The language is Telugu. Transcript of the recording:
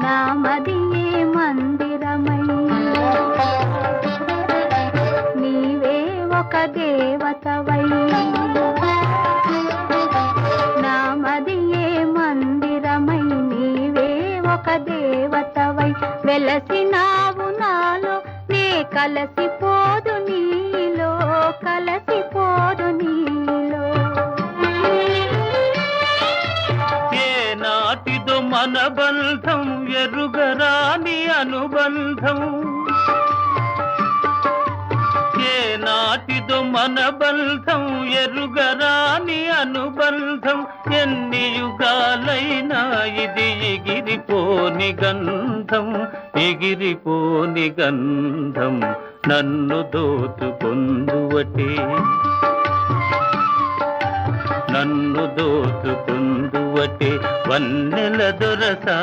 నామదియే మందిరమై నీవే ఒక దేవతవై నామదియే మందిరమై నీవే ఒక దేవతవై వెలసినావు నాలో నే కలసిపోదు నీలో కలసిపోదు నీలో ఏనాటిదో మన బంధం ఎరుగరాని అనుబంధం ఏనాటిదో మన బంధం ఎరుగరాని అనుబంధం ఎన్ని యుగాలైనా ఇది ఎగిరిపోని గంధం ఎగిరిపోని గంధం నన్ను దోచుకొందువటే నన్ను దోచుకొందువటే వన్నెల దొరసా